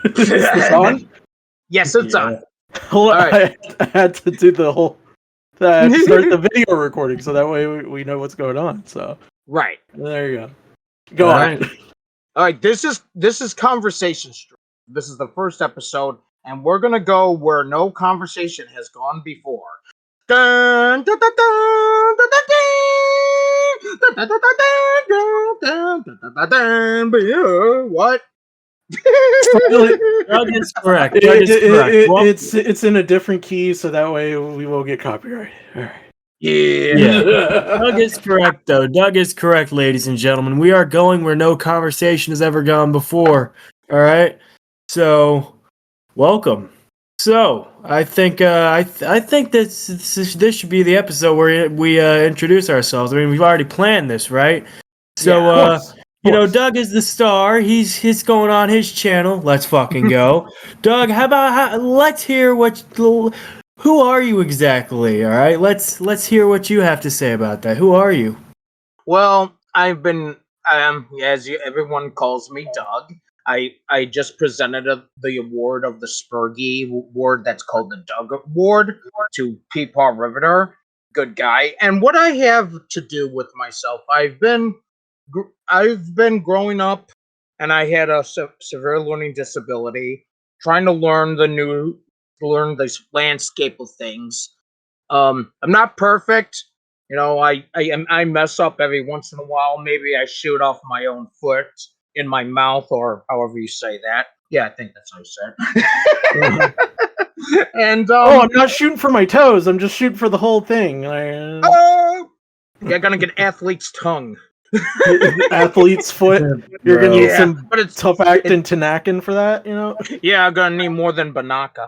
Is this on? Yes, it's Yeah. on. Hold on, All right. I had to do the whole. I had to start the video recording so that way we know what's going on. So Right. there you go. Go All on. right. All right. This is Conversation Stream. This is the first episode, and we're gonna go where no conversation has gone before. Dun, dun, dun, dun, dun, dun, dun, dun, dun, dun, dun, dun, dun, dun, dun. What? Doug is correct. Doug is correct. Well, It's in a different key, so that way we won't get copyrighted. All right. Yeah. Doug is correct, though. Doug is correct, ladies and gentlemen. We are going where no conversation has ever gone before. All right. So, welcome. So, I think I think this should be the episode where we introduce ourselves. I mean, we've already planned this, right? So, Yeah, you know, Doug is the star. He's going on his channel. Let's fucking go, Doug. Let's hear who are you exactly? All right, let's hear what you have to say about that. Who are you? Well, I've been, everyone calls me Doug. I just presented the award of the Spurgy Award that's called the Doug Award to Peepaw Riveter. Good guy. And what I have to do with myself, I've been growing up, and I had a severe learning disability, trying to learn this landscape of things. I'm not perfect. You know, I mess up every once in a while. Maybe I shoot off my own foot in my mouth, or however you say that. Yeah, I think that's how you said it. And I'm not shooting for my toes. I'm just shooting for the whole thing. You're gonna get athlete's tongue. Athlete's foot. You're gonna need some but it's tough acting Tanakin for that, you know? Yeah, I'm gonna need more than Banaka.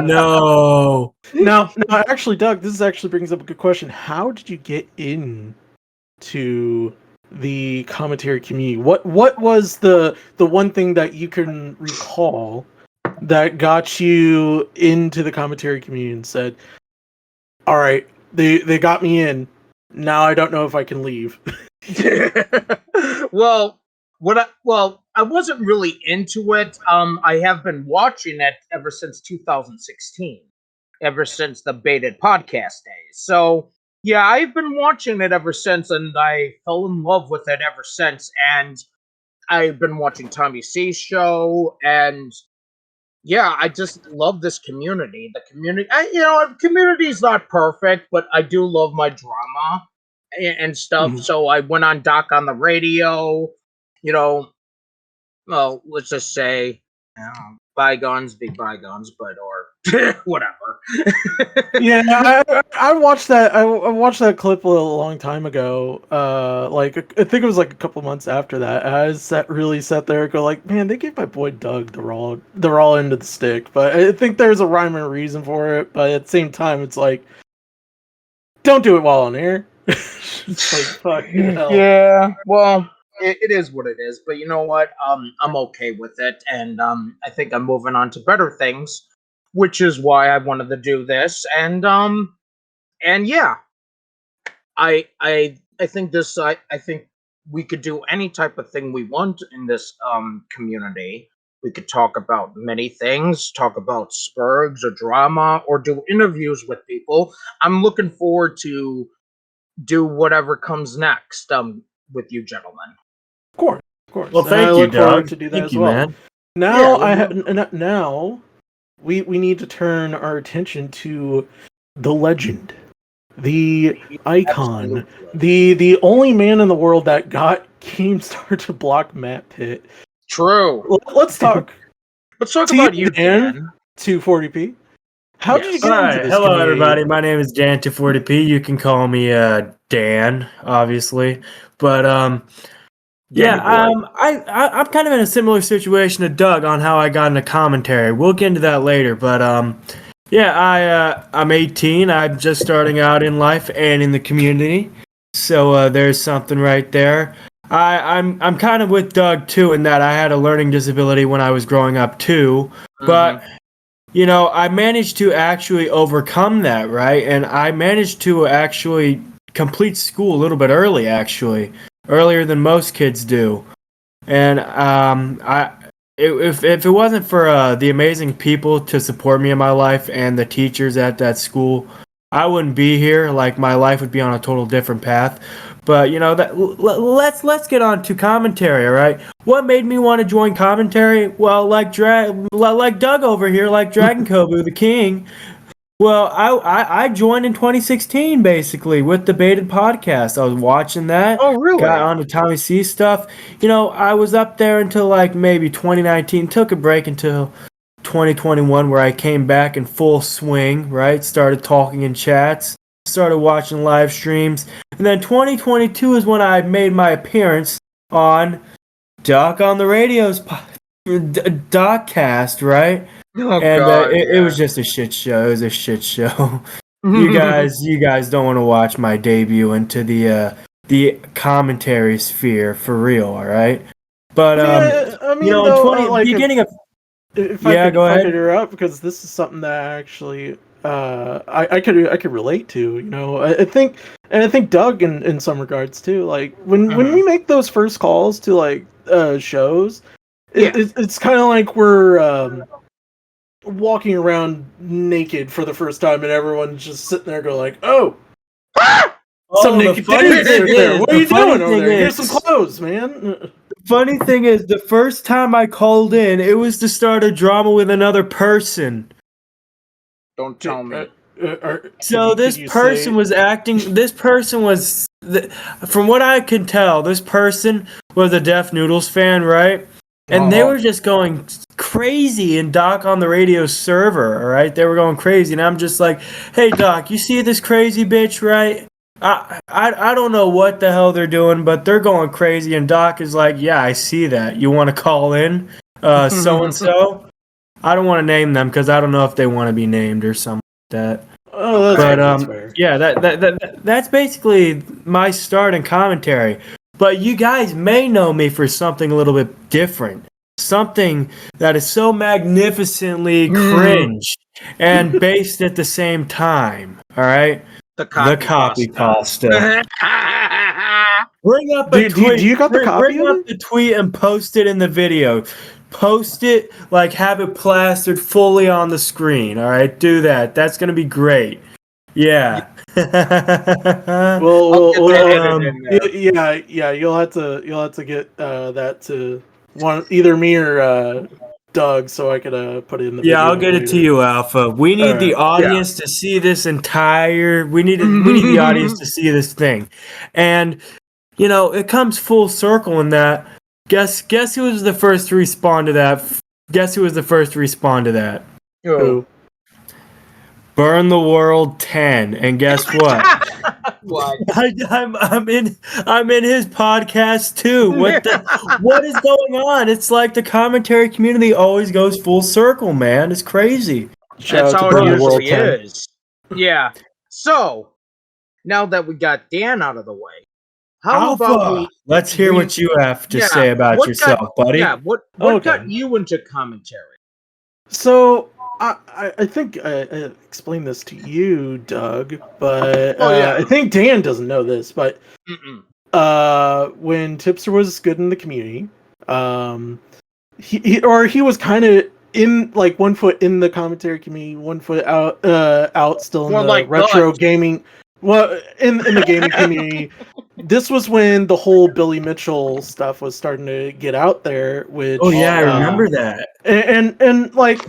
No. Now, actually, Doug, this actually brings up a good question. How did you get into the commentary community? What was the one thing that you can recall that got you into the commentary community and said, "All right, they got me in. Now I don't know if I can leave." Well, I wasn't really into it. I have been watching it ever since 2016, ever since the baited podcast days. So yeah, I've been watching it ever since, and I fell in love with it ever since. And I've been watching Tommy C's show, and yeah, I just love this community. The community, community's not perfect, but I do love my drama and stuff. Mhm. So I went on Doc on the radio. You know, well, let's just say, bygones be bygones, but or whatever. Yeah, I watched that. I watched that clip a long time ago. Like I think it was like a couple months after that. And I really sat there and go like, man, they gave my boy Doug the raw end of the stick. But I think there's a rhyme and reason for it. But at the same time, it's like, don't do it while on air. It's like, fucking hell. Yeah, well, it is what it is. But you know what? I'm okay with it, and I think I'm moving on to better things, which is why I wanted to do this. And yeah, I think this. I think we could do any type of thing we want in this community. We could talk about many things, talk about spurgs or drama, or do interviews with people. I'm looking forward to do whatever comes next with you gentlemen. Of course. Well, And thank I you, look forward Doug. to do that Thank as you, well. man. Now Yeah, now we need to turn our attention to the legend, the icon, absolutely. the only man in the world that got Keemstar to block Matt Pitt. True. Let's talk Let's talk to about you, Dan. Dan. 240p. How did you Yes. get All into right. this Hello, community? everybody. My name is Dan 240p. You can call me Dan, obviously. But yeah, Danny boy. I'm kind of in a similar situation to Doug on how I got into commentary. We'll get into that later. But yeah, I'm 18. I'm just starting out in life and in the community. So there's something right there. I'm kind of with Doug too in that I had a learning disability when I was growing up too. But you know, I managed to actually overcome that, right? And I managed to actually complete school a little bit early, actually, earlier than most kids do. And if it wasn't for the amazing people to support me in my life and the teachers at that school, I wouldn't be here. Like my life would be on a total different path. But that let's get on to commentary. All right, what made me want to join commentary? Well, like Doug over here, like Dragon Kobu, the king. Well, I joined in 2016 basically with the Baited podcast. I was watching that. Oh, really? Got on to Tommy C stuff. I was up there until like maybe 2019. Took a break until 2021 where I came back in full swing, right? Started talking in chats, started watching live streams. And then 2022 is when I made my appearance on Doc on the Radio's Doccast, right? Oh, And God, it was just a shit show. It was a shit show. You guys don't want to watch my debut into the commentary sphere for real, all right? But I mean, in though, 20 like beginning of if Yeah, go if I ahead. could interrupt, because this is something that actually I could relate to. I think Doug in some regards too. Like when we make those first calls to like shows, it's kind of like we're walking around naked for the first time, and everyone's just sitting there going like, "Oh, some the naked funny dudes thing right there. is- What the are you funny doing over thing there? Here's is- some clothes, man." funny thing is, the first time I called in, it was to start a drama with another person. Don't tell me. So this person was acting. This person was, from what I can tell, this person was a Def Noodles fan, right? And they were just going crazy in Doc on the Radio server, all right? They were going crazy, and I'm just like, "Hey, Doc, you see this crazy bitch, right? I don't know what the hell they're doing, but they're going crazy." And Doc is like, "Yeah, I see that. You want to call in, so and so?" I don't want to name them because I don't know if they want to be named or something like that. Oh, that's fair. Yeah, that's basically my start in commentary. But you guys may know me for something a little bit different. Something that is so magnificently cringe and based at the same time. All right? The copy pasta. Bring up Do a you- tweet. do you got the copy Bring of up it? the tweet and post it in the video. Post it, like have it plastered fully on the screen. All right, do that. That's gonna be great. Yeah. Well, I'll get that edited in there. yeah. You'll have to get that to either me or Doug, so I could put it in the video. Yeah, I'll get it to later. you, Alpha. We need the audience to see this entire. We need the audience to see this thing, and it comes full circle in that. Guess who was the first to respond to that? Guess who was the first to respond to that? Who? Burn the World 10, and guess what? What? I'm in his podcast too. What is going on? It's like the commentary community always goes full circle, man. It's crazy. That's how Burn it the World usually 10. is. Yeah. So, now that we got Dan out of the way, how about we... Let's hear what you have to say about what yourself, buddy. Yeah, what Okay. got you into commentary? So I think I explained this to you, Doug, but I think Dan doesn't know this, but when Tipster was good in the community, he was kind of in like one foot in the commentary community, one foot out still in More the like retro Dutch. gaming. Well, in the gaming community, this was when the whole Billy Mitchell stuff was starting to get out there. Which I remember that. And like,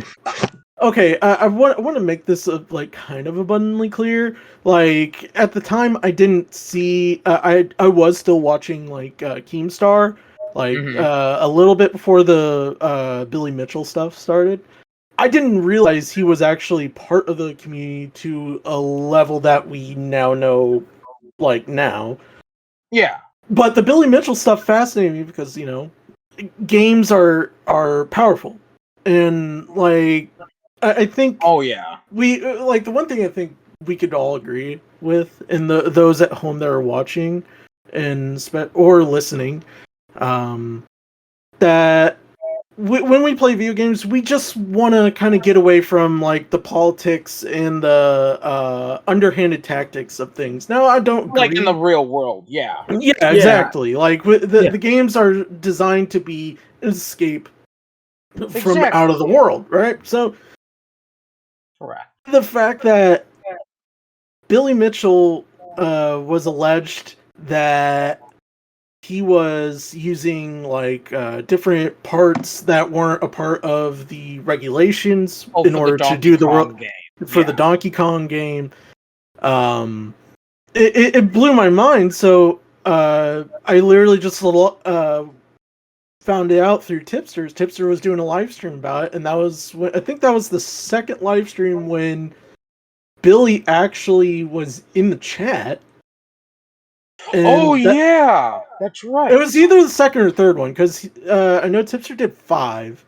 okay, I want to make this like kind of abundantly clear. Like at the time, I didn't see. I was still watching like Keemstar, like a little bit before the Billy Mitchell stuff started. I didn't realize he was actually part of the community to a level that we now know, like now. Yeah. But the Billy Mitchell stuff fascinated me because games are powerful, and like I think we like the one thing I think we could all agree with, and those at home that are watching and or listening, that when we play video games, we just want to kind of get away from like the politics and the underhanded tactics of things. Now, I don't agree. Like in the real world, yeah. Yeah, exactly. Like the games are designed to be an escape from out of the world, right? So, correct. The fact that Billy Mitchell was alleged that he was using like different parts that weren't a part of the regulations in order to do the Donkey Kong game. It blew my mind. So I literally just found it out through Tipsters. Tipster was doing a live stream about it, and I think that was the second live stream when Billy actually was in the chat. Yeah, that's right. It was either the second or third one, because I know Tipster did 5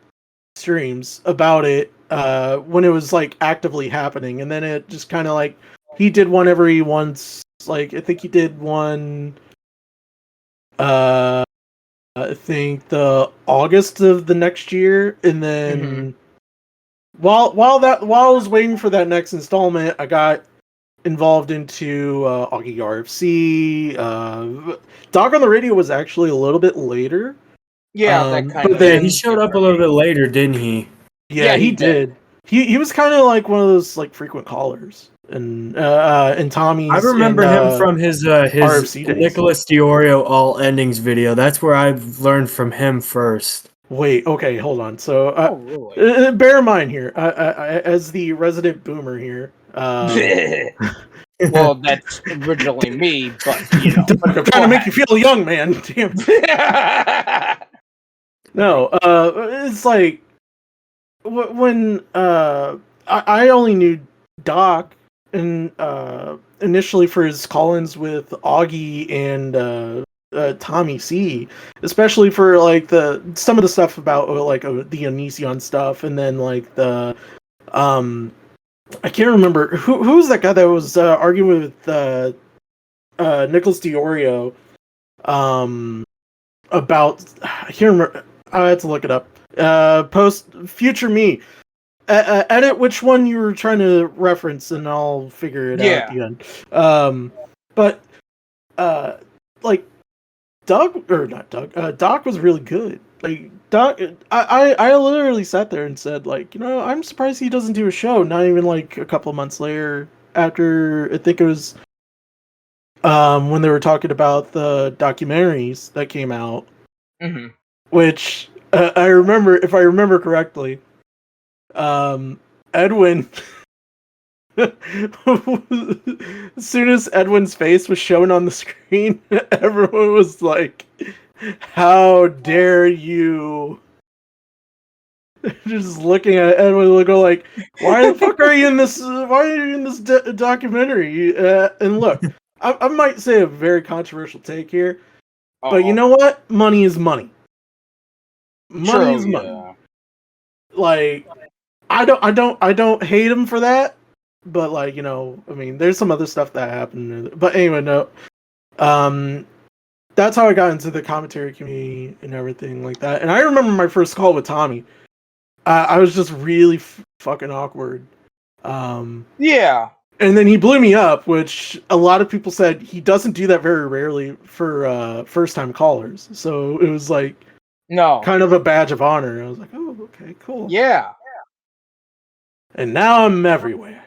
streams about it when it was like actively happening, and then it just kind of like he did one every once. Like I think he did one. I think the August of the next year, and then while I was waiting for that next installment, I got involved into Augie RFC. Dog on the Radio was actually a little bit later. Yeah, that kind of. Then he showed up a little bit later, didn't he? Yeah, he did. He was kind of like one of those like frequent callers, and Tommy's. I remember him from his RFC days. Nicholas Diorio All Endings video. That's where I've learned from him first. Wait, okay, hold on. So, really? Bear in mind here, I, as the resident boomer here. Well, that's originally me, but you know, I'm trying to make you feel young, man. Damn. No, it's like when I only knew Doc and initially for his call-ins with Augie and Tommy C, especially for like some of the stuff about like the Onision stuff, and then like the I can't remember who's that guy that was arguing with Nicholas Diorio about I can't remember. I had to look it up. Post future me. Edit which one you were trying to reference, and I'll figure it out at the end. But like Doc was really good. Like Doc, I literally sat there and said, like, you know, I'm surprised he doesn't do a show. Not even like a couple of months later, after I think it was when they were talking about the documentaries that came out, which I remember, if I remember correctly, Edwin. As soon as Edwin's face was shown on the screen, everyone was like, "How dare you!" Just looking at Edwin, looking like, "Why the fuck are you in this? Why are you in this documentary?" And look, I might say a very controversial take here, but you know what? Money is money. Money is money. Yeah. Like, I don't hate him for that. But like, you know, I mean, there's some other stuff that happened. But anyway, no. That's how I got into the commentary community and everything like that. And I remember my first call with Tommy. I was just really fucking awkward. Yeah. And then he blew me up, which a lot of people said he doesn't do that very rarely for first-time callers. So it was like kind of a badge of honor. I was like, oh, okay, cool. Yeah. And now I'm everywhere.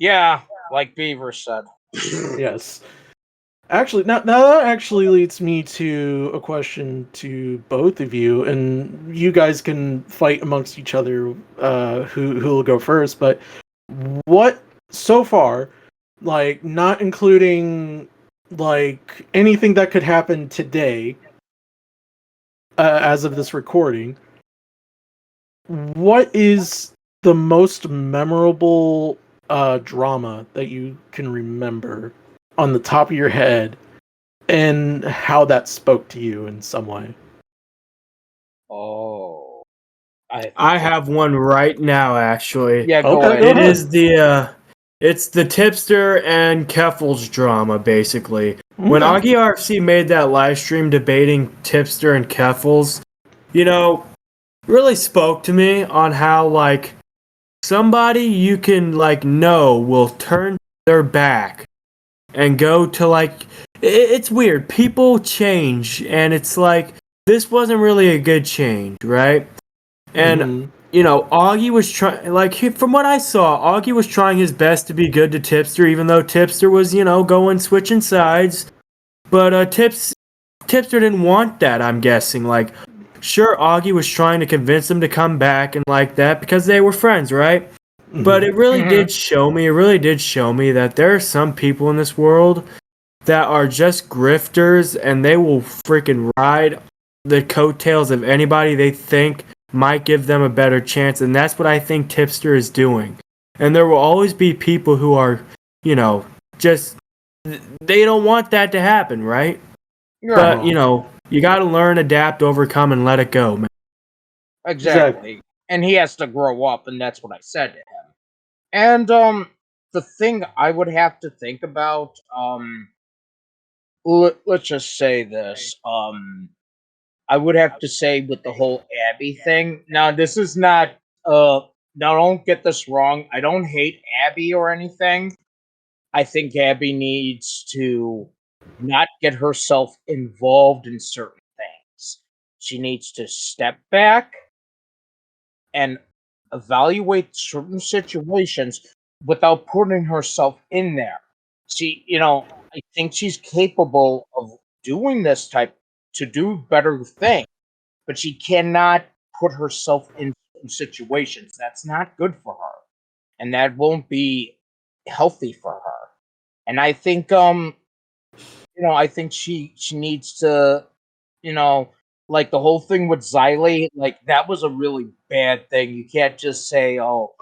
Yeah, like Beaver said. Yes. Actually, now that actually leads me to a question to both of you, and you guys can fight amongst each other who will go first. But what so far, like not including like anything that could happen today, as of this recording, what is the most memorable drama that you can remember on the top of your head, and how that spoke to you in some way? Oh, I have one right now, actually. Yeah, go ahead. It is it's the Tipster and Keffels drama, basically. When Augie RFC made that live stream debating Tipster and Keffels, you know, really spoke to me on how, like, somebody you can, like, know will turn their back and go to, like, it's weird. People change, and it's like, this wasn't really a good change, right? And Mhm. Augie was trying, like, from what I saw, Augie was trying his best to be good to Tipster, even though Tipster was, going switching sides. But Tipster didn't want that, I'm guessing. Like, sure, Augie was trying to convince him to come back and like that because they were friends, right? But Mhm. it really did show me that there are some people in this world that are just grifters and they will freaking ride the coattails of anybody they think might give them a better chance. And that's what I think Tipster is doing. And there will always be people who are, just, they don't want that to happen, right? But, Uh-huh. you got to learn, adapt, overcome, and let it go, man. Exactly. And he has to grow up, and that's what I said to him. And the thing I would have to think about, let's just say this, I would have to say with the whole Abby thing. Now, this is not, now don't get this wrong. I don't hate Abby or anything. I think Abby needs to not get herself involved in certain things. She needs to step back and evaluate certain situations without putting herself in there. I think she's capable of doing this type to do better things, but she cannot put herself in certain situations. That's not good for her, and that won't be healthy for her. And I think she needs to, you know, like the whole thing with Xylee, like that was a really bad thing. You can't just say, "Oh,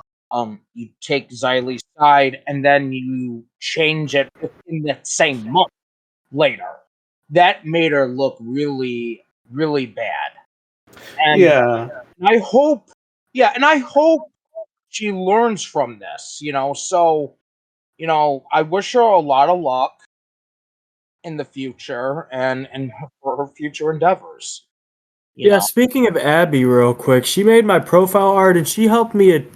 you take Xylee's side and then you change it within that same month later." That made her look really, really bad. And Yeah. I hope, yeah, and I hope she learns from this. So I wish her a lot of luck in the future and for her future endeavors. You Yeah, know, speaking of Abby, real quick, she made my profile art and she helped me,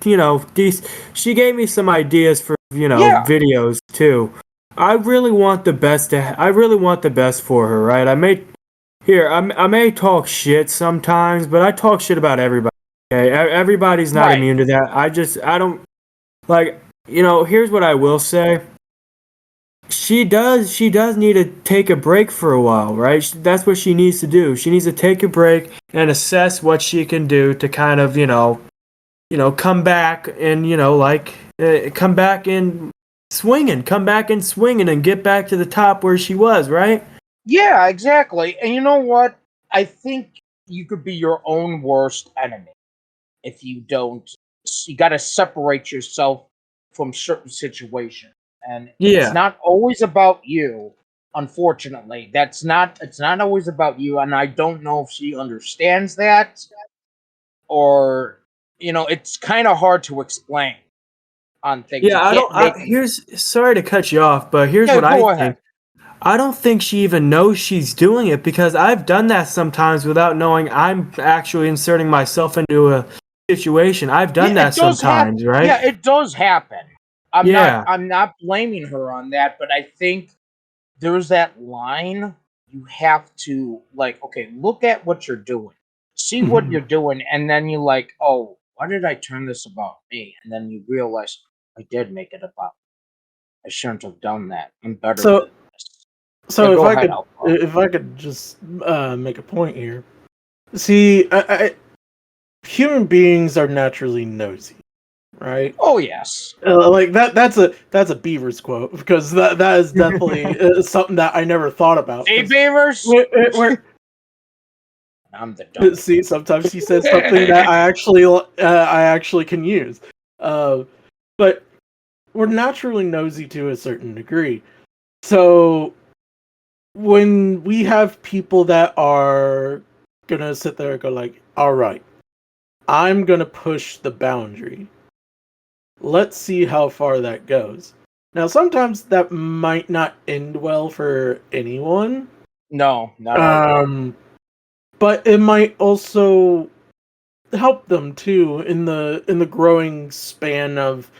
she gave me some ideas for, yeah, videos too. I really want the best for her, right? I may talk shit sometimes, but I talk shit about everybody. Okay, everybody's not right, immune to that. I don't, like, here's what I will say. She does need to take a break for a while, right? That's what she needs to do. She needs to take a break and assess what she can do to kind of, come back and, come back and swinging and get back to the top where she was, right? yeah, exactly. And you know what? I think you could be your own worst enemy if you don't. You got to separate yourself from certain situations, and it's Yeah. not always about you. Unfortunately, it's not always about you, and I don't know if she understands that, or it's kind of hard to explain on things. You Yeah, can't make them. sorry to cut you off, but here's Yeah, what I go ahead. think. I don't think she even knows she's doing it because I've done that sometimes without knowing I'm actually inserting myself into a situation. I've Yeah, done that it does happen. sometimes, right? Yeah, it does happen. I'm not Yeah. I'm not blaming her on that, but I think there's that line you have to, like, okay, look at what you're doing. See what you're doing, and then you like, oh, why did I turn this about me? And then you realize I did make it about I shouldn't have done that. I'm better So than this. Yeah, so go ahead, Alpha. if I could just make a point here. See, human beings are naturally nosy, right? Oh yes. Like that's a Beavers quote because that is definitely something that I never thought about. Hey 'Cause Beavers! we're I'm the dumb. see, sometimes he says something that I actually can use. Uh, but we're naturally nosy to a certain degree. So when we have people that are gonna sit there and go like, "All right, I'm gonna push the boundary. Let's see how far that goes." Now, sometimes that might not end well for anyone. No, not always. Um, but it might also help them too in the growing span of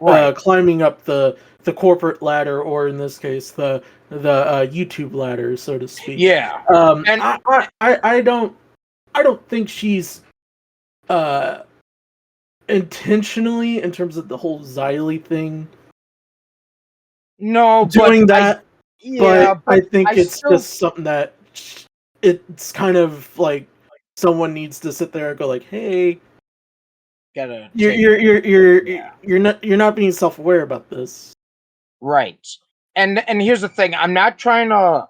Right. climbing up the corporate ladder, or in this case, the YouTube ladder, so to speak. Yeah. And I don't think she's intentionally, in terms of the whole Xylee thing, no, doing that. yeah, But I think it's still just something that it's kind of like someone needs to sit there and go like, "Hey, gotta you're not being self-aware about this." right. And here's the thing: I'm not trying to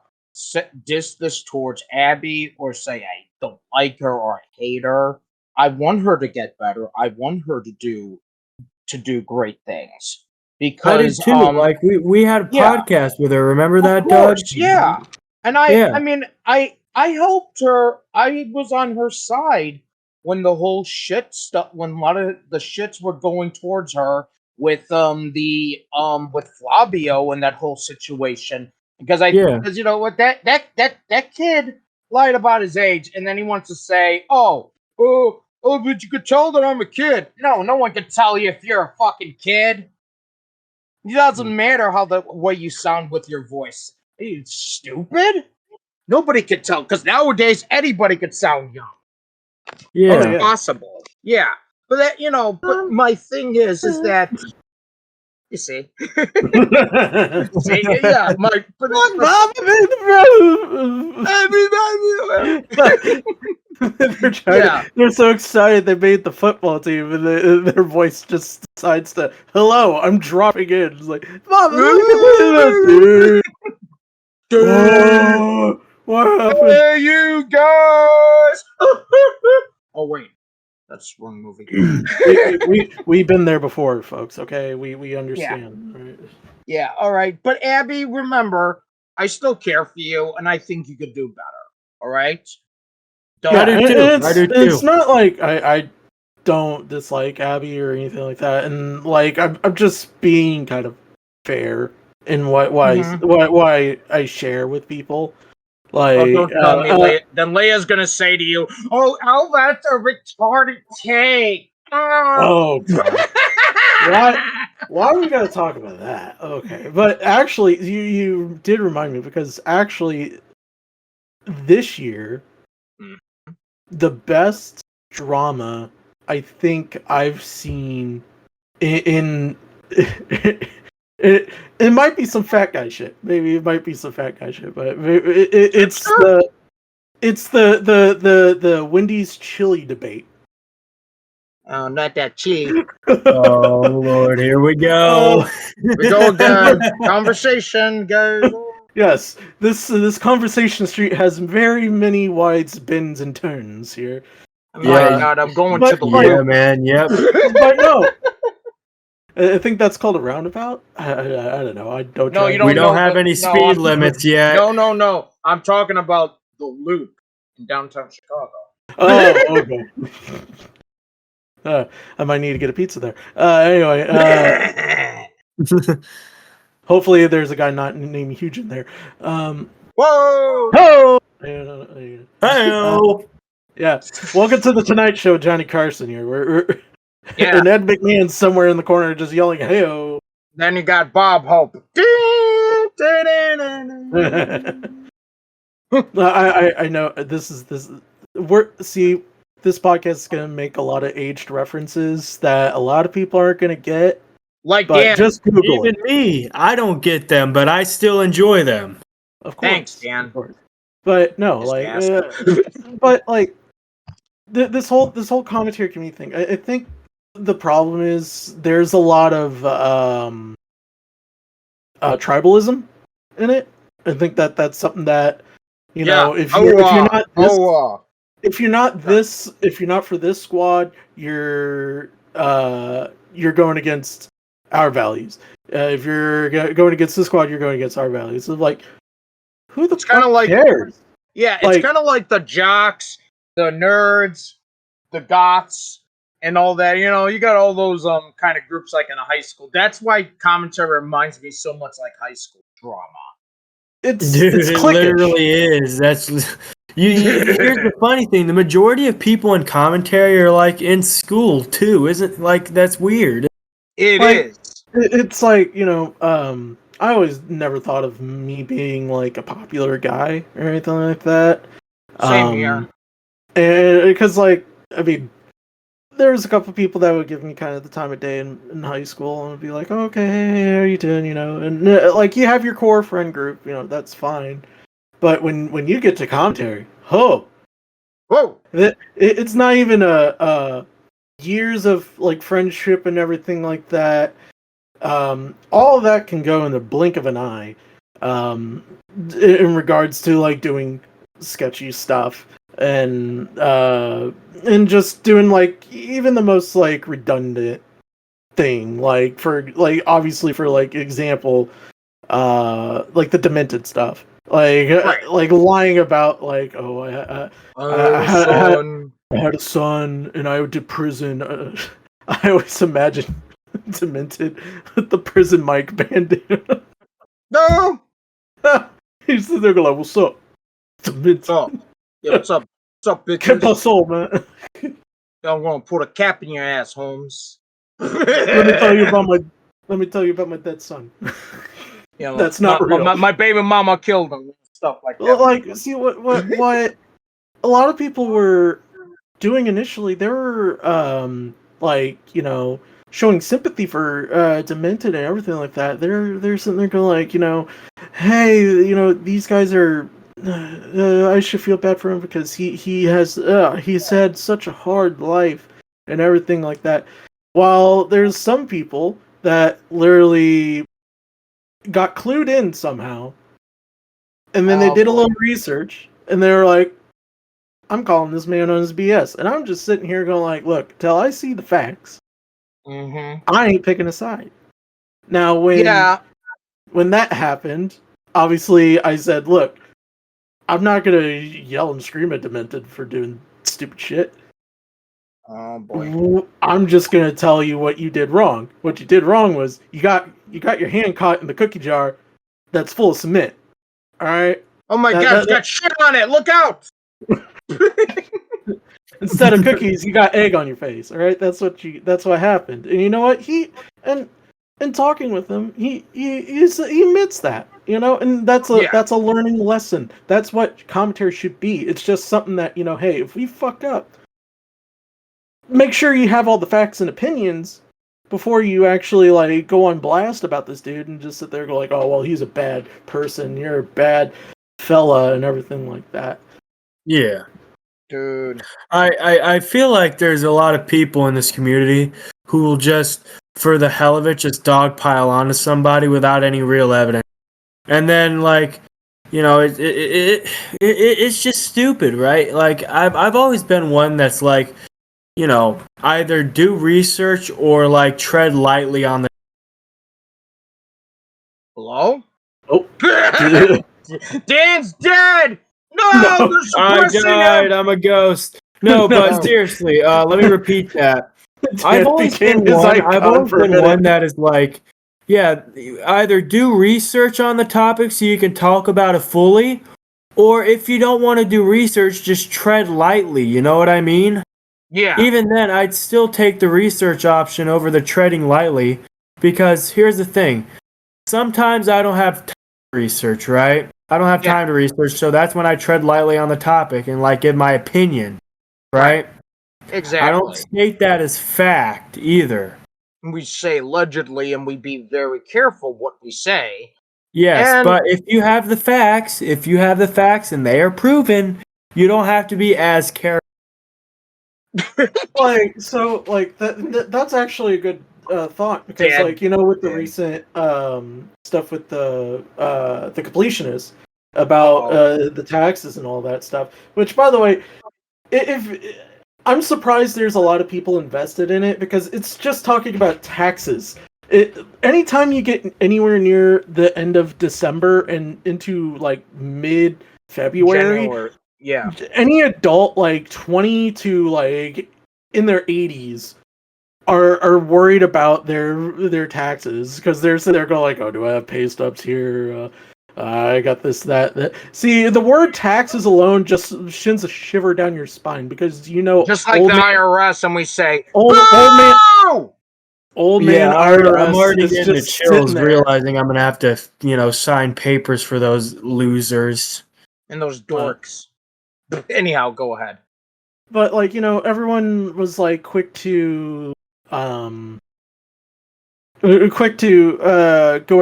diss this towards Abby or say I don't like her or I hate her. I want her to get better. I want her to do great things I did because too. Like we had a yeah. podcast with her. Remember that, Of Doug? course, yeah. And Yeah. I mean, I helped her. I was on her side when the whole shit stuff, when a lot of the shits were going towards her with with Flavio and that whole situation. Because because you know what, that kid lied about his age, and then he wants to say, but you could tell that I'm a kid. No, no one can tell you if you're a fucking kid. It doesn't matter how the way you sound with your voice. Are you stupid? Nobody could tell, because nowadays anybody could sound young. Yeah. Oh, yeah. Possible. Yeah. But that, but my thing is that you see. See, yeah, my but they're so excited they made the football team, and their voice just decides to, "Hello, I'm dropping in." It's like, "Mom, look at this, what happened?" Hey, you guys! Oh wait, that's wrong movie. We've been there before, folks. Okay, we understand. Yeah. Right? Yeah, all right. But Abby, remember, I still care for you, and I think you could do better. All right. I do too. It's not like I don't dislike Abby or anything like that, and like I'm just being kind of fair in why I share with people. Like, don't tell me, Leia. Then Leia's gonna say to you, "Oh, that's a retarded take." Oh God. Why we gotta talk about that? Okay, but actually, you did remind me, because actually, this year, the best drama I think I've seen in it might be some fat guy shit. Maybe it might be some fat guy shit, but it's the Wendy's chili debate. Oh, not that chili. Oh Lord, here we go. We go again. Conversation, guys. Yes, this conversation street has very many wide bends and turns here. Oh my God, I'm going to the loop. Yeah, man. Yep. But no, I think that's called a roundabout. I don't know. I don't. No, try. you don't. We don't have know, any speed limits yet. No. I'm talking about the loop in downtown Chicago. Oh, okay. I might need to get a pizza there. Anyway, hopefully there's a guy not named Huge in there. Whoa! Oh! Hey-o. Yeah. Welcome to the Tonight Show, Johnny Carson here. Yeah. And Ed McMahon's somewhere in the corner just yelling, "Hey-o!" Then you got Bob Hope. I know this. This podcast is gonna make a lot of aged references that a lot of people aren't gonna get. Like But Dan. just Google Even me, I don't get them, but I still enjoy them. Of course. Thanks, Dan. Of course. But no, but like this whole commentary community thing. I think the problem is there's a lot of tribalism in it. I think that's something that if you're not for this squad, you're going against our values. If you're going against this squad, you're going against our values. So like, who the fuck cares? Yeah, it's kind of like the jocks, the nerds, the goths, and all that. You got all those kind of groups like in a high school. That's why commentary reminds me so much like high school drama. It literally is. That's here's the funny thing: the majority of people in commentary are like in school too, isn't like that's weird. It is. It's like, I always never thought of me being like a popular guy or anything like that. Same here. And because, like, I mean, there was a couple people that would give me kind of the time of day in high school and would be like, oh, okay, hey, how are you doing? And like, you have your core friend group, that's fine. But when you get to commentary, Whoa! it's not even a years of like friendship and everything like that. All of that can go in the blink of an eye. In regards to like doing sketchy stuff and just doing like even the most like redundant thing, like for like obviously for like example, like the demented stuff, Right. like lying about like, oh, Son. I had a son and I did prison. I always imagine demented with the prison mic bandana. No. He's sitting there going like, what's up? Demented. What's up? Yeah, what's up? What's up, Que bitches? paso, man? I'm gonna put a cap in your ass, Holmes. Let me tell you about my dead son. Yeah, That's not real. My baby mama killed him. Stuff like that. Like, see what a lot of people were doing initially. They were like, showing sympathy for demented and everything like that. They're sitting there going like, hey, these guys are. I should feel bad for him because he's had such a hard life and everything like that. While there's some people that literally got clued in somehow, and then they did a little research, and they were like, I'm calling this man on his BS. And I'm just sitting here going like, look, till I see the facts, I ain't picking a side. Now, when that happened, obviously I said, look, I'm not going to yell and scream at Demented for doing stupid shit. Oh, boy. I'm just going to tell you what you did wrong. What you did wrong was you got your hand caught in the cookie jar that's full of cement. All right? Oh, my God, it's got shit on it. Look out. Instead of cookies, you got egg on your face. All right, that's what happened. And you know what? In talking with him, he admits that, and that's a learning lesson. That's what commentary should be. It's just something that, hey, if we fuck up, make sure you have all the facts and opinions before you actually like go on blast about this dude and just sit there and go like, oh well, he's a bad person, you're a bad fella, and everything like that. Yeah. Dude. I feel like there's a lot of people in this community who will just, for the hell of it, just dogpile onto somebody without any real evidence. And then, like, it's just stupid, right? Like, I've always been one that's like, either do research or, like, tread lightly on the... Hello? Oh. Dan's dead! No! I died, I'm a ghost. No, but seriously, let me repeat that. I've always been one that is like, yeah, either do research on the topic so you can talk about it fully, or if you don't want to do research, just tread lightly, you know what I mean? Yeah. Even then, I'd still take the research option over the treading lightly, because here's the thing. Sometimes I don't have time to research, right? I don't have time to research, so that's when I tread lightly on the topic and, like, give my opinion, right? Exactly. I don't state that as fact, either. We say allegedly, and we be very careful what we say. Yes, but if you have the facts, and they are proven, you don't have to be as careful. That's actually a good thought, because with the recent stuff with the Completionist about the taxes and all that stuff, which, by the way, if I'm surprised there's a lot of people invested in it, because it's just talking about taxes. Anytime you get anywhere near the end of December and into like mid-February, any adult like 20 to like in their 80s are worried about their taxes, because they're sitting there going like, oh, do I have pay stubs here? I got this, that. See, the word taxes alone just sends a shiver down your spine, because just like the IRS, and we say, old man. Old man I'm IRS already is getting the just sitting chills there. realizing I'm gonna have to, sign papers for those losers. And those dorks. Anyhow, go ahead. But like, everyone was like quick to go at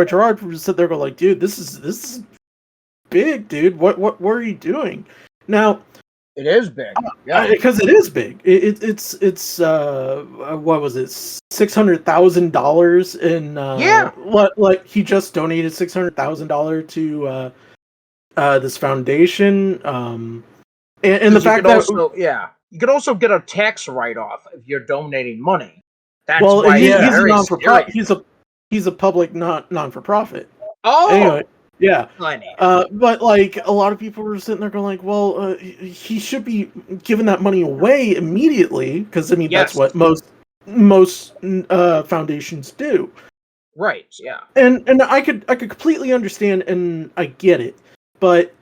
Jirard and sit there and go like, dude, this is big, dude. What are you doing? Now, It is big. Yeah. because it is big. It's what was it? $600,000 in Yeah. what, like, he just donated $600,000 to this foundation. And the You fact could that also, you could also get a tax write-off if you're donating money. That's well, why he's it's a very non-for-profit. serious. He's a public non-for-profit. Oh, Anyway, yeah. funny. But like a lot of people were sitting there going like, well, he should be giving that money away immediately because I mean that's Yes. what most foundations do. Right. Yeah. And I could completely understand and I get it, but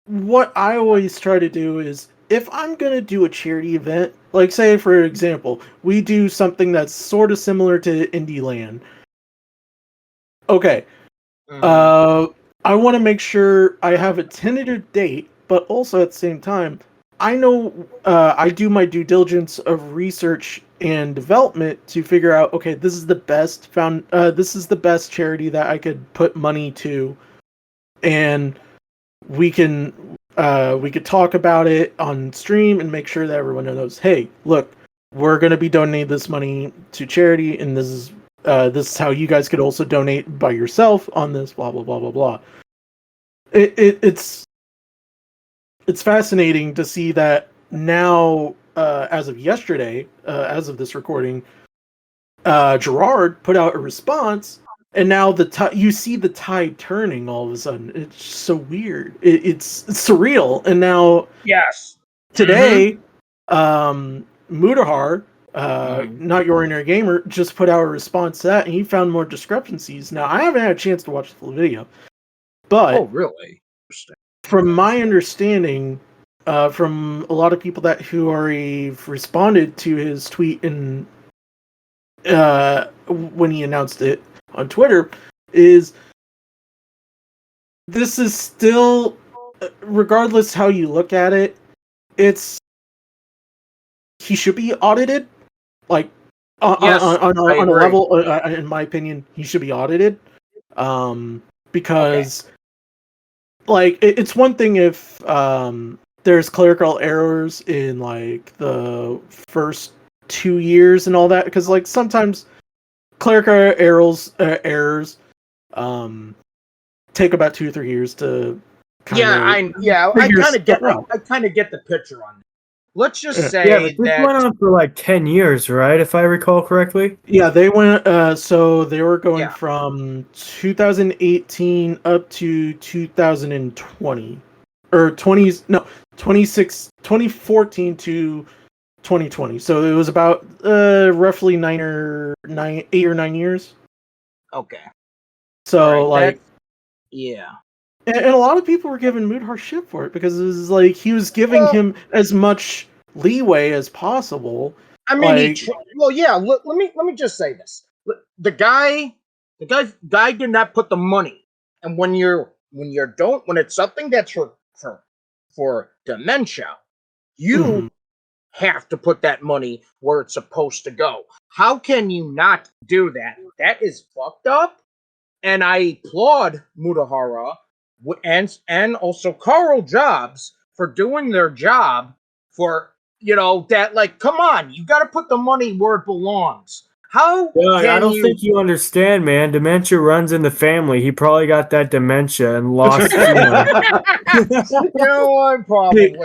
what I always try to do is if I'm gonna do a charity event, like say for example, we do something that's sort of similar to Indie Land. Okay, I want to make sure I have a tentative date, but also at the same time, I know I do my due diligence of research and development to figure out. Okay, this is the best charity that I could put money to, and we could talk about it on stream and make sure that everyone knows. Hey, look, we're going to be donating this money to charity, and this is how you guys could also donate by yourself on this. Blah blah blah blah blah. It's fascinating to see that now, as of yesterday, as of this recording, Jirard put out a response, and now you see the tide turning all of a sudden. It's so weird. It's surreal. And now, Yes. today, Mudahar, not your ordinary gamer, just put out a response to that, and he found more discrepancies. Now, I haven't had a chance to watch the full video, but Oh, really? from my understanding, from a lot of people who already responded to his tweet and when he announced it on Twitter, is this is still, regardless how you look at it, he should be audited. Like Yes, on I a agree. level, in my opinion, he should be audited. Because like it's one thing if there's clerical errors in like the first 2 years and all that, because like sometimes clerical errors take about 2 or 3 years to I figure kind of get stuff out. I kind of get the picture on that. Let's just Yeah. say Yeah, but this went on for like 10 years, right? If I recall correctly. Yeah, they went. So they were going Yeah. from 2018 up to 2020, or 2014 to 2020. So it was about roughly 8 or 9 years. Okay. So Alright, like, yeah. and a lot of people were giving Moodhar shit for it because it was like he was giving him as much leeway as possible. I mean, Like, let me just say this: the guy did not put the money, and when it's something that's for dementia, you mhm. have to put that money where it's supposed to go. How can you not do that? That is fucked up, and I applaud Mudahara and also Carl Jobs for doing their job for. That, like, come on, you got to put the money where it belongs. How I don't think you understand, man. Dementia runs in the family. He probably got that dementia and lost. I'm probably.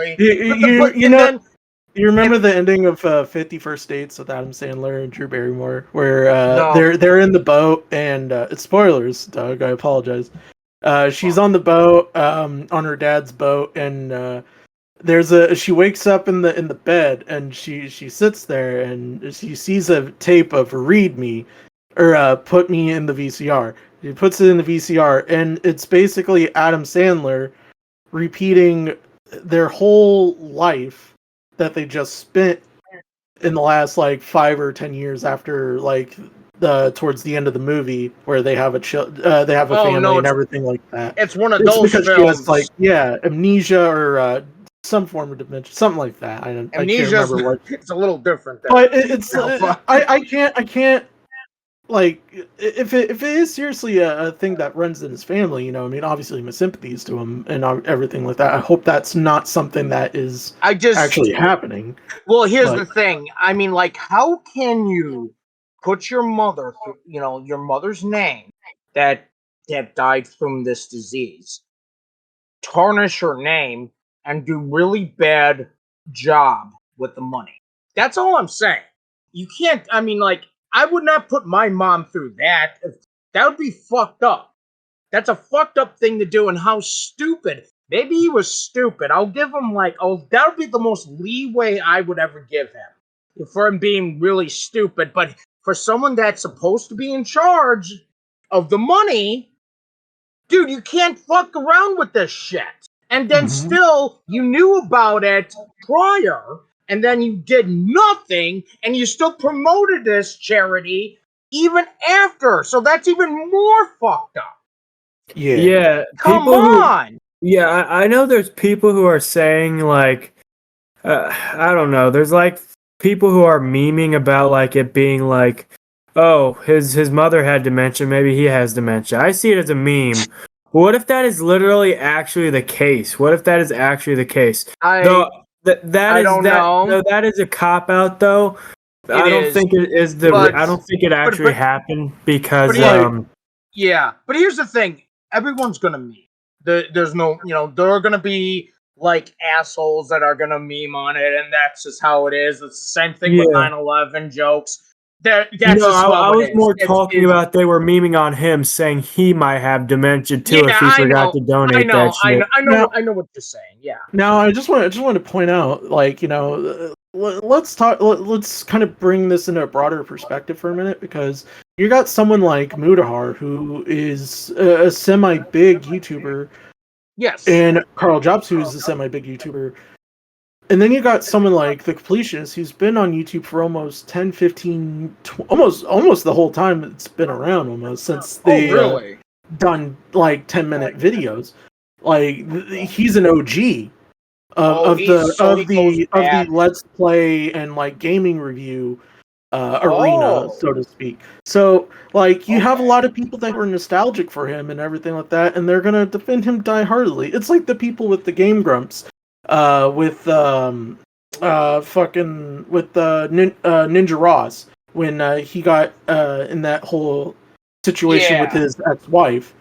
You remember the ending of 50 First Dates with Adam Sandler and Drew Barrymore, where No. they're in the boat and it's spoilers, Doug. I apologize. She's on the boat, on her dad's boat, and she wakes up in the bed and she sits there and she sees a tape of Read Me, or Put Me in the VCR. She puts it in the VCR and it's basically Adam Sandler repeating their whole life that they just spent in the last like 5 or 10 years after like towards the end of the movie where they have they have a Oh, family no, and everything like that. It's one of It's those because she has films. like amnesia or some form of dementia, something like that. I can't Amnesia's remember what. it's a little different there. But it's Alpha. I can't like if it is seriously a thing that runs in his family, I mean, obviously my sympathies to him and everything like that. I hope that's not something that is actually happening. Well, here's the thing. I mean, like, how can you put your mother through, your mother's name that died from this disease, tarnish her name, and do really bad job with the money? That's all I'm saying. You can't. I mean, like, I would not put my mom through that. That would be fucked up. That's a fucked up thing to do, and how stupid. Maybe he was stupid. I'll give him that would be the most leeway I would ever give him for him being really stupid. But for someone that's supposed to be in charge of the money, dude, you can't fuck around with this shit. And then still, you knew about it prior, and then you did nothing, and you still promoted this charity even after. So that's even more fucked up. Yeah. Come on. I know there's people who are saying like, I don't know. There's like people who are memeing about like it being like, oh, his mother had dementia. Maybe he has dementia. I see it as a meme. What if that is literally actually the case? What if that is actually the case? I don't know. No, that is a cop out though. I don't think it is I don't think it actually happened because yeah. But here's the thing: everyone's gonna meme. There's no, there are gonna be like assholes that are gonna meme on it, and that's just how it is. It's the same thing with 9/11 jokes. I was more talking about they were memeing on him, saying he might have dementia too if he forgot to donate that shit. I know what you're saying. Yeah. Now, I just want to point out, like, let's talk. Let's kind of bring this into a broader perspective for a minute, because you got someone like Mudahar, who is a semi-big YouTuber. Yes. And Carl Jobs, who is a semi-big YouTuber. And then you got someone like the Completionist, who's been on YouTube for almost 10, 15, almost the whole time it's been around, almost since they done like 10-minute videos. Like he's an OG of the Let's Play and like gaming review arena, so to speak. So like you have a lot of people that are nostalgic for him and everything like that, and they're gonna defend him die-heartedly. It's like the people with the Game Grumps. With Ninja Ross when he got in that whole situation with his ex-wife.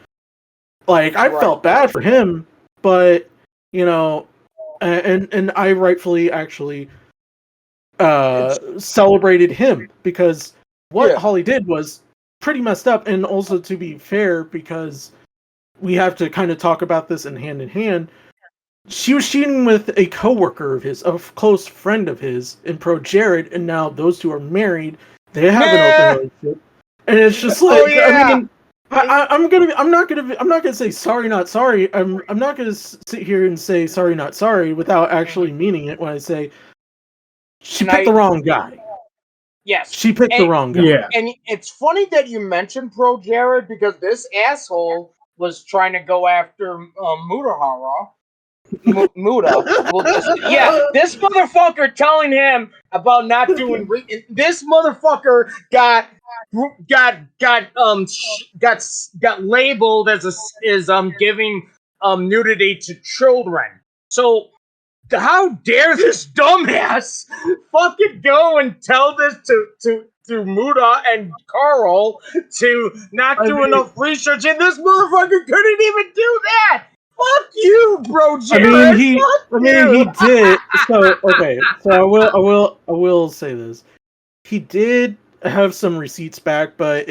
Like I felt bad for him, but and I rightfully actually celebrated him, because what Holly did was pretty messed up. And also, to be fair, because we have to kind of talk about this in hand, she was cheating with a coworker of his, a close friend of his, in Jirard, and now those two are married. They have an open relationship, and it's just like, I mean, I'm not gonna say sorry, not sorry. I'm not gonna sit here and say sorry, not sorry without actually meaning it when I say she picked the wrong guy. Yes, she picked the wrong guy. Yeah, and it's funny that you mentioned Jirard, because this asshole was trying to go after Mudahara. Muda. This motherfucker telling him about not doing. This motherfucker got labeled as giving nudity to children. So how dare this dumbass fucking go and tell this to Muda and Carl to not do enough research, and this motherfucker couldn't even do that. Fuck you, bro, Jirard. I mean, he did. So okay, so I will say this. He did have some receipts back, but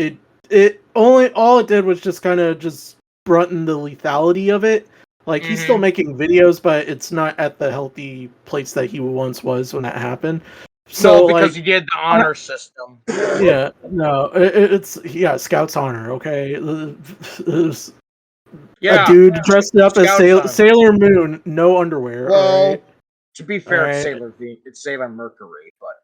all it did was just kind of just brunt the lethality of it. Like he's still making videos, but it's not at the healthy place that he once was when that happened. So because he did the honor system. Yeah, no, it's Scout's honor. Okay. A dude dressed up as Sailor Moon, no underwear. Well, right? to be fair, it's Sailor Mercury, but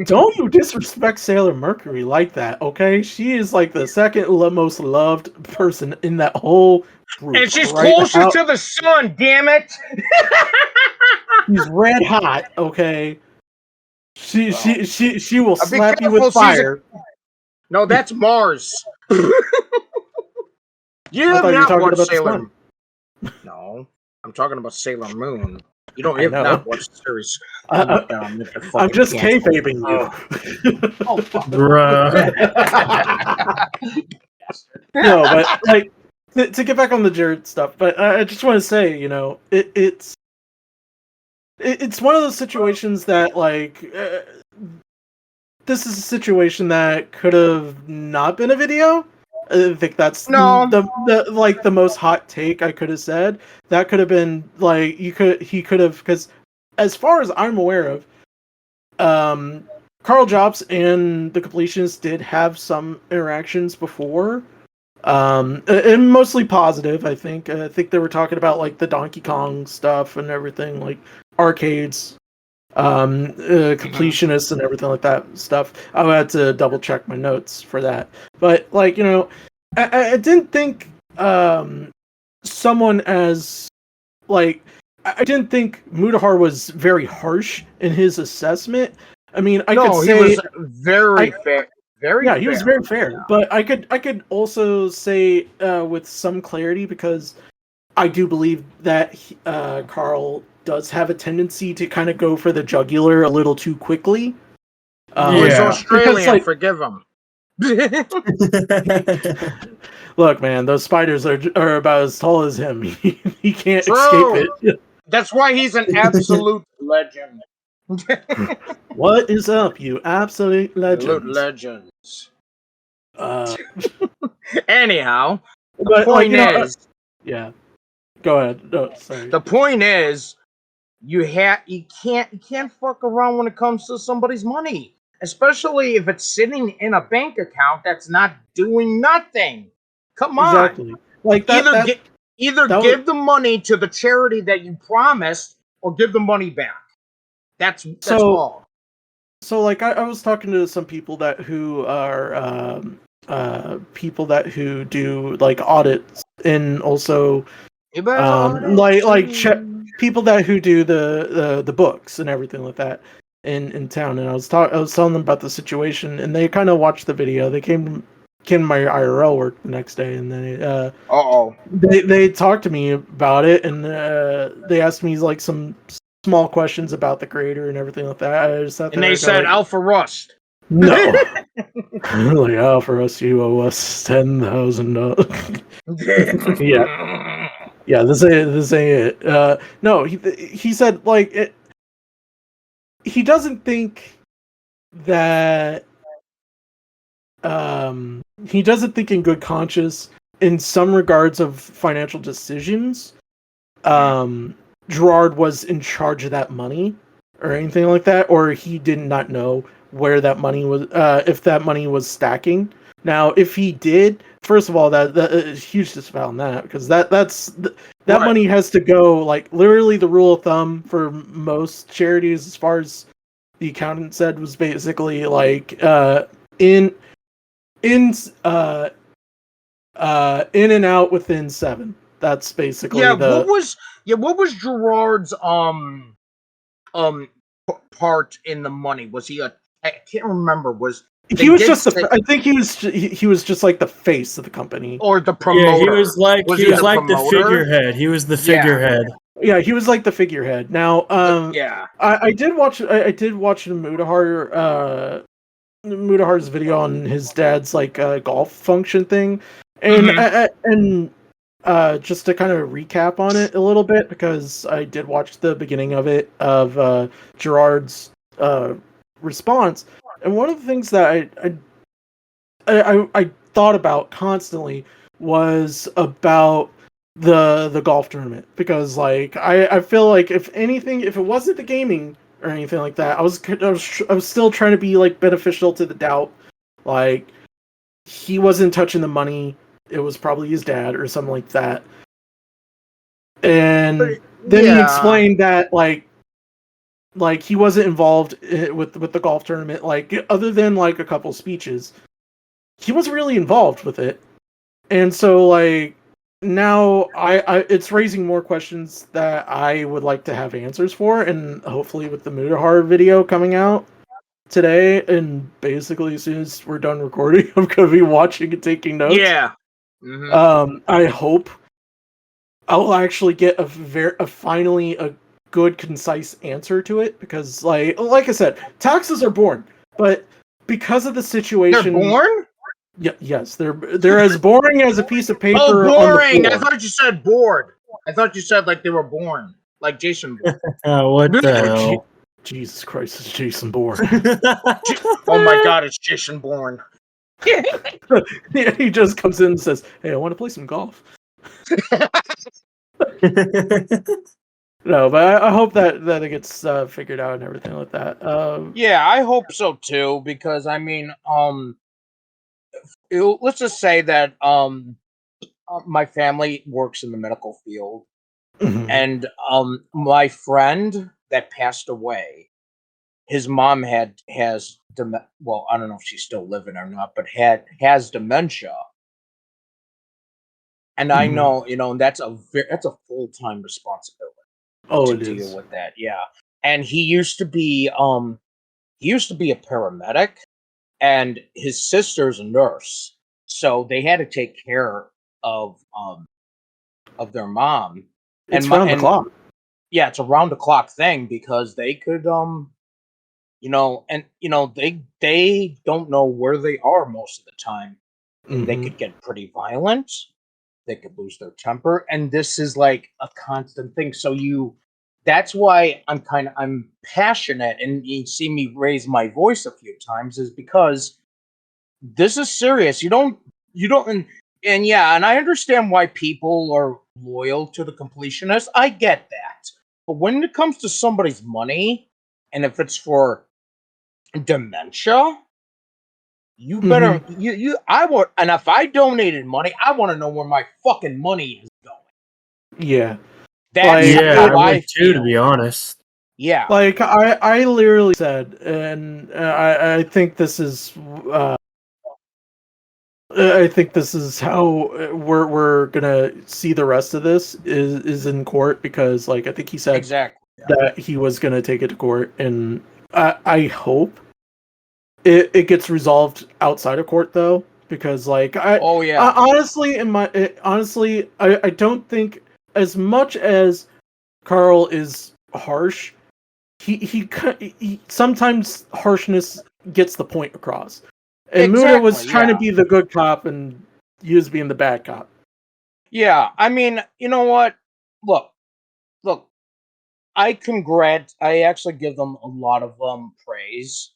Don't you disrespect Sailor Mercury like that, okay? She is like the second most loved person in that whole group. And she's right? closer to the sun, damn it! She's red hot, okay? She will Be slap you careful, with fire. No, that's Mars. You I have thought you were not talking watched about the Sailor sun. No, I'm talking about Sailor Moon. You I have know. not watched the series. I'm just kayfabing you. Oh, fuck. Bruh. No, but like to get back on the Jirard stuff, but I just want to say, you know, it's one of those situations that like this is a situation that could have not been a video. I think that's No. the like the most hot take I could have said. That could have been like he could have, because as far as I'm aware of, Carl Jobs and the Completionist did have some interactions before. And mostly positive, I think. I think they were talking about like the Donkey Kong stuff and everything, like arcades, Completionists and everything like that stuff. I had to double check my notes for that, but like, you know, I didn't think someone as like I didn't think Mudahar was very harsh in his assessment. I mean, I could say he was very fair. Very yeah, fair. he was very fair. But I could also say with some clarity, because I do believe that Carl does have a tendency to kind of go for the jugular a little too quickly. He's Australian. Because, like, forgive him. Look, man, those spiders are about as tall as him. He can't True. escape it. That's why he's an absolute legend. What is up, you absolute legends? Legends. Anyhow, Anyhow, the but, point like, you know, is, yeah. Go ahead. No, sorry. the point is, you can't fuck around when it comes to somebody's money, especially if it's sitting in a bank account that's not doing nothing. Come on, Exactly. Like that. Either give the money to the charity that you promised, or give the money back. That's all. So, like, I was talking to some people who are people who do like audits, and also check people who do the books and everything like that in town. And I was telling them about the situation, and they kind of watched the video. They came to my IRL work the next day, and then they talked to me about it, and they asked me like some small questions about the creator and everything like that. And they said, Alpha Rust. No. Like, Alpha Rust, you owe us $10,000. Yeah, this ain't it. No, he said, like, he doesn't think that, he doesn't think in good conscience in some regards of financial decisions. Jirard was in charge of that money or anything like that, or he did not know where that money was, if that money was stacking. Now, if he did, first of all, that is huge disavow on that, because that money has to go, like, literally the rule of thumb for most charities, as far as the accountant said, was basically like in and out within 7. That's basically what was Jirard's part in the money? Was he I can't remember. He was just I think he was just like the face of the company, or the promoter. Yeah, he was like the figurehead. He was the figurehead. Yeah, he was like the figurehead. Now, I did watch Mudahar's video on his dad's like golf function thing, and just to kind of recap on it a little bit, because I did watch the beginning of it, of Jirard's response, and one of the things that I thought about constantly was about the golf tournament, because like I feel like if anything, if it wasn't the gaming or anything like that, I was still trying to be like beneficial to the doubt, like he wasn't touching the money. It was probably his dad or something like that. And then he explained that, like, like he wasn't involved with the golf tournament. Like other than like a couple speeches, he wasn't really involved with it. And so like now I it's raising more questions that I would like to have answers for, and hopefully with the Mutahar video coming out today, and basically as soon as we're done recording, I'm gonna be watching and taking notes. Yeah. I hope I'll actually get finally a good concise answer to it, because like I said, taxes are born, but because of the situation, They're born? yes, they're as boring as a piece of paper. Oh, boring! On the I thought you said bored. I thought you said like they were born, like Jason Bourne. What the hell? Jesus Christ, it's Jason Bourne. Oh my God, it's Jason Bourne. Yeah, he just comes in and says, "Hey, I want to play some golf." No, but I hope that it gets figured out and everything like that. Yeah, I hope so too, because I mean, let's just say that my family works in the medical field, and my friend that passed away, his mom has well, I don't know if she's still living or not, but has dementia. And I know, that's a full-time responsibility to deal with that. Yeah. And he used to be a paramedic, and his sister's a nurse. So they had to take care of their mom. It's round the clock. Yeah, it's a round the clock thing, because they could they don't know where they are most of the time. They could get pretty violent. They could lose their temper, and this is like a constant thing. So that's why I'm passionate, and you see me raise my voice a few times, is because this is serious. You don't, and yeah, and I understand why people are loyal to the completionist. I get that. But when it comes to somebody's money, and if it's for dementia, you better I want, and if I donated money, I want to know where my fucking money is going. Yeah. That's how I would too, to be honest. Yeah. Like I literally said, and I think this is I think this is how we're gonna see the rest of this is in court, because like I think he said that he was gonna take it to court, and I hope it gets resolved outside of court though, because like honestly I don't think, as much as Carl is harsh, he sometimes harshness gets the point across. And Muda was trying to be the good cop, and he was being the bad cop. Yeah, I mean, you know what? Look, I actually give them a lot of praise.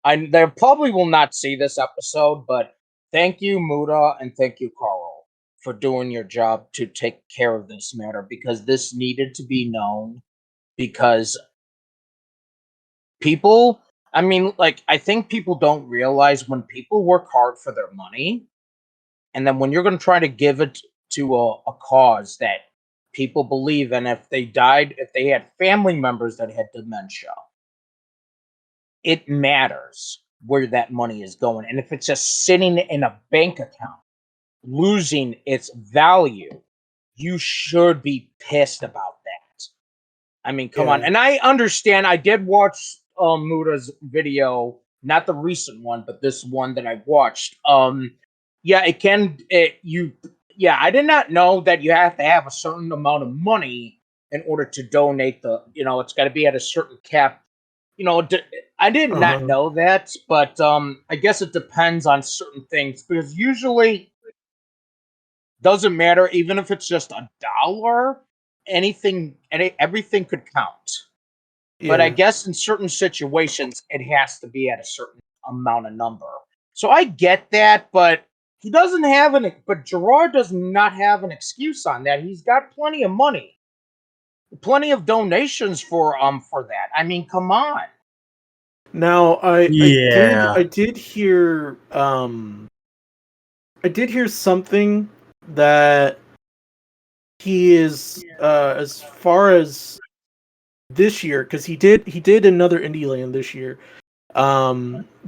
They probably will not see this episode, but thank you, Muda, and thank you, Carl, for doing your job to take care of this matter, because this needed to be known. Because people, I mean, like, I think people don't realize when people work hard for their money, and then when you're going to try to give it to a cause that people believe in, if they had family members that had dementia, it matters where that money is going. And if it's just sitting in a bank account, losing its value, you should be pissed about that. I mean, come on. And I understand. I did watch Muda's video, not the recent one, but this one that I watched. Yeah, I did not know that you have to have a certain amount of money in order to donate it's got to be at a certain cap. I did not know that, but I guess it depends on certain things, because usually doesn't matter, even if it's just $1, everything could count. Yeah. But I guess in certain situations, it has to be at a certain amount of number. So I get that, but he doesn't have but Jirard does not have an excuse on that. He's got plenty of money, plenty of donations for that. I mean, come on. Now I did hear something that he is as far as this year, because he did another Indie Land this year.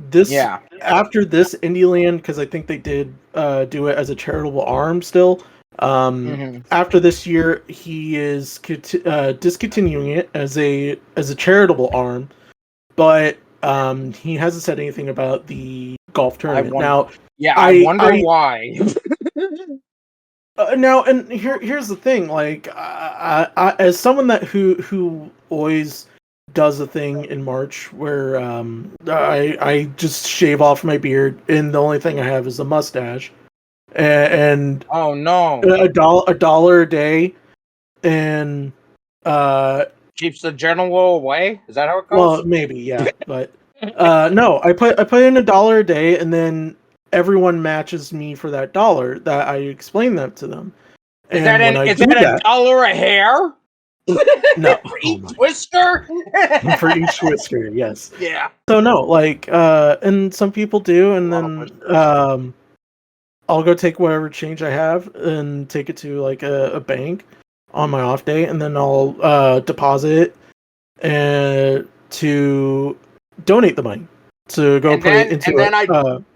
This after this Indie Land, because I think they did do it as a charitable arm still. After this year, he is discontinuing it as a charitable arm, but he hasn't said anything about the golf tournament. I wonder why. Now, and here's the thing: like, I as someone who always does a thing in March where I just shave off my beard, and the only thing I have is a mustache, and oh no, $1 a day, and keeps the general away. Is that how it goes? Well, maybe, yeah, but no, I put in $1 a day, and then everyone matches me for that dollar that I explain that to them. Is that $1 a hair? No, for each whisker. For each whisker, yes. Yeah. So no, like, and some people do, and then I'll go take whatever change I have and take it to like a bank on my off day, and then I'll deposit it to donate the money to go put it into.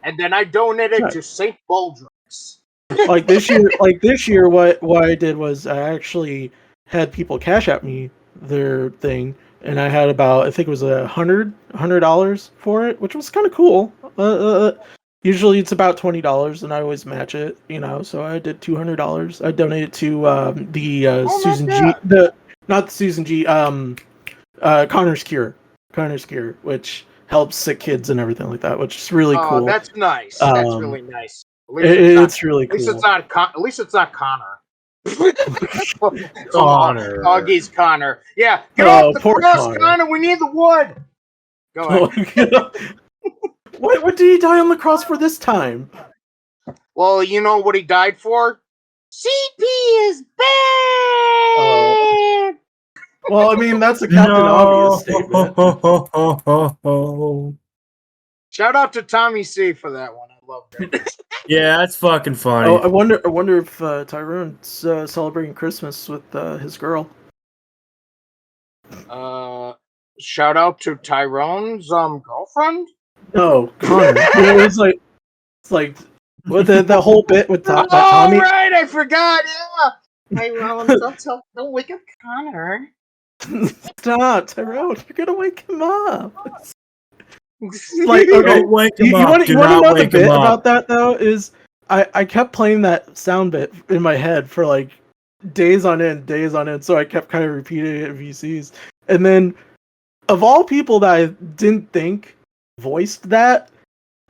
And then I donated to St. Baldrick's. Like this year, what I did was I actually had people cash at me their thing, and I had about, I think it was $100 for it, which was kind of cool. Usually it's about $20, and I always match it, So I did $200. I donated to Susan G. Not the Susan G. Connor's Cure, which helps sick kids and everything like that, which is really cool. That's nice. That's really nice. It's really cool. At least it's not Connor. Connor. Augie's Connor. Yeah, get off the cross, Connor. We need the wood. Go ahead. What did he die on the cross for this time? Well, you know what he died for? CP is bad. Well, I mean, that's a Captain Obvious statement. Shout out to Tommy C for that one. I loved it. Yeah, that's fucking funny. Oh, I wonder if Tyrone's celebrating Christmas with his girl. Shout out to Tyrone's girlfriend. No, Connor. It's like with the whole bit with Tommy. Oh right, I forgot. Yeah, Tyrone, don't wake up Connor. Stop, Tyrone. You're gonna wake him up. Like, okay, wake him up. You want to know the bit about that though? Is I kept playing that sound bit in my head for like days on end. So I kept kind of repeating it in VCs, and then of all people that I didn't think voiced that,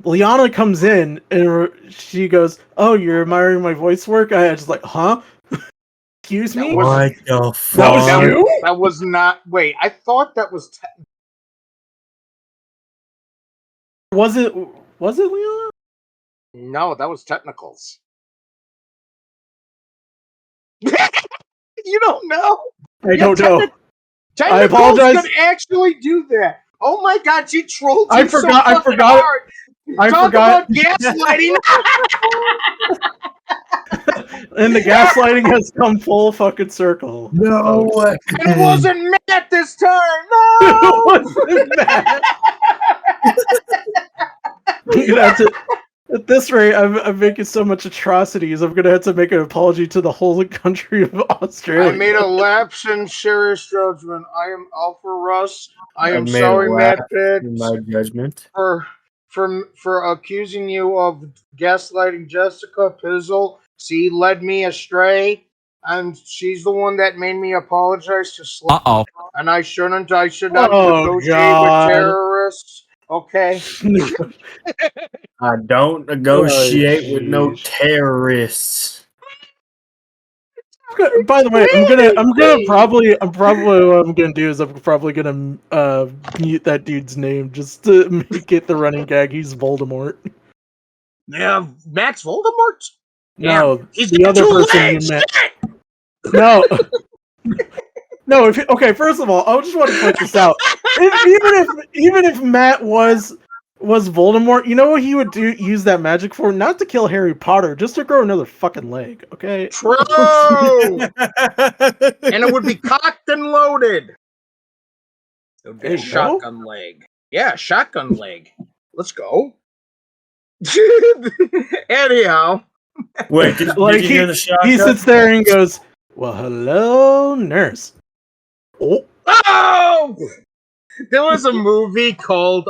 Liana comes in and she goes, "Oh, you're admiring my voice work?" I was just like, "Huh? Excuse me? What the fuck? That was you? That was not. Wait, I thought that was. Was it Liana? No, that was Technicals. You don't know? I don't know. I apologize. Could actually do that. Oh my god, she trolled you. I forgot. Hard. I Talk forgot. About gaslighting. And the gaslighting has come full fucking circle. No way. It wasn't Matt this time. No. It wasn't Matt. That's it. At this rate, I'm making so much atrocities. I'm gonna have to make an apology to the whole country of Australia. I made a lapse in serious judgment. I am Alpha Russ. I am sorry, Matt Pitt. My judgment. For accusing you of gaslighting Jessica Pizzle. She led me astray, and she's the one that made me apologize to Slim. And I should not negotiate with terrorists. Okay. I don't negotiate with no terrorists. By the way, what I'm gonna do is I'm probably gonna mute that dude's name just to make it the running gag. He's Voldemort. Yeah, Max Voldemort? No, he's the other person you met. No. No, okay, first of all, I just want to point this out. Even if Matt was Voldemort, you know what he would do? Use that magic for? Not to kill Harry Potter, just to grow another fucking leg. Okay. True. And it would be cocked and loaded. It would be a shotgun leg. Yeah, shotgun leg. Let's go. Anyhow. Wait, did you hear the shotgun? He sits there and goes, "Well, hello, nurse." Oh! There was a movie called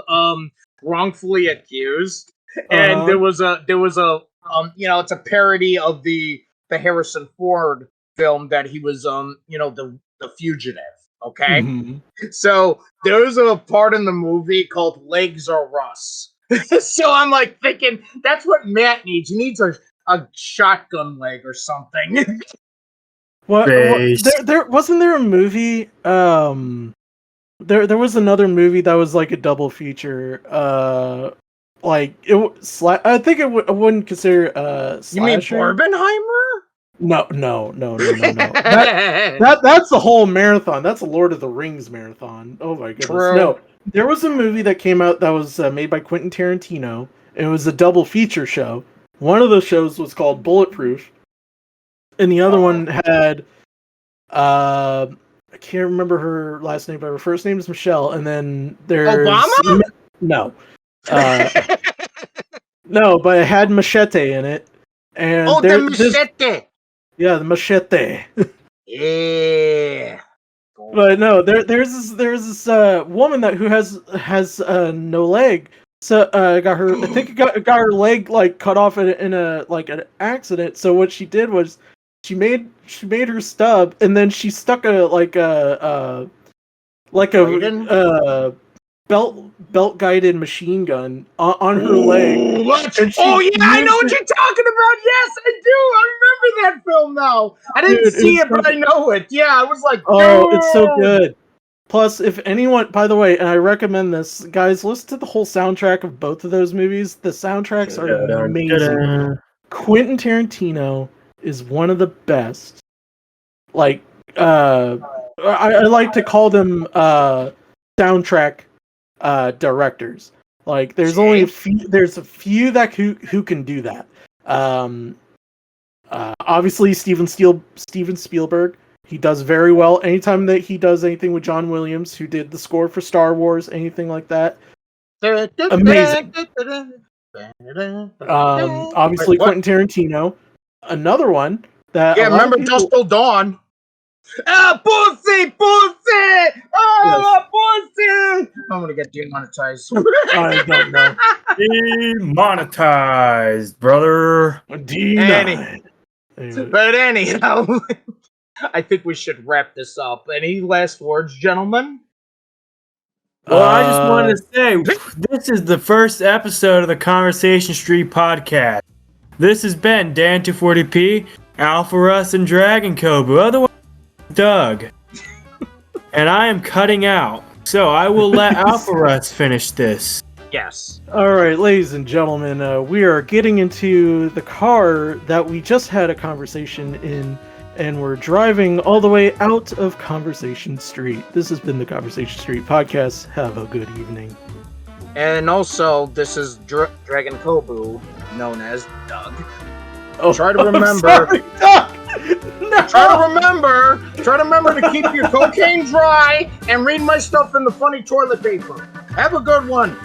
Wrongfully Accused, and there was a it's a parody of the Harrison Ford film that he was the Fugitive. Okay, so there's a part in the movie called Legs Are Us. So I'm like thinking that's what Matt needs. He needs a shotgun leg or something. What there wasn't there a movie? There was another movie that was like a double feature. Like I think I wouldn't consider You mean slasher. Barbenheimer? No. That's the whole marathon. That's a Lord of the Rings marathon. Oh my goodness. True. No, there was a movie that came out that was made by Quentin Tarantino. It was a double feature show. One of the shows was called Bulletproof, and the other one had I can't remember her last name, but her first name is Michelle. And then there's Obama? No, no, but it had Machete in it. And the Machete. Yeah, the Machete. Yeah. But no, there's this woman who has no leg. So got her. I think got her leg like cut off in a like an accident. So what she did was she made her stub, and then she stuck a belt guided machine gun on her leg. What? Oh yeah, I know what you're talking about. Yes, I do. I remember that film now. I didn't see it, but I know it. Yeah, I was like, oh, it's so good. Plus, if anyone, by the way, and I recommend this, guys, listen to the whole soundtrack of both of those movies. The soundtracks are amazing. Quentin Tarantino is one of the best. Like, I like to call them soundtrack directors. Like, there's only a few that who can do that. Obviously, Steven Spielberg. He does very well. Anytime that he does anything with John Williams, who did the score for Star Wars, anything like that, amazing. Obviously, Quentin Tarantino. Another one that remember Dust Till Dawn. Pussy! Pussy! I'm gonna get demonetized. I don't know. Demonetized, brother. Anyway. But anyhow, I think we should wrap this up. Any last words, gentlemen? Well, I just wanted to say, this is the first episode of the Conversation Street podcast. This has been Dan240p, Alpha Russ, and Dragon Kobu, otherwise Doug. And I am cutting out, so I will let Alpha Russ finish this. Yes. All right, ladies and gentlemen, we are getting into the car that we just had a conversation in, and we're driving all the way out of Conversation Street. This has been the Conversation Street podcast. Have a good evening. And also, this is Dragon Kobu, known as Doug. Oh, try to remember. Sorry, Doug! No! Try to remember to keep your cocaine dry and read my stuff in the funny toilet paper. Have a good one.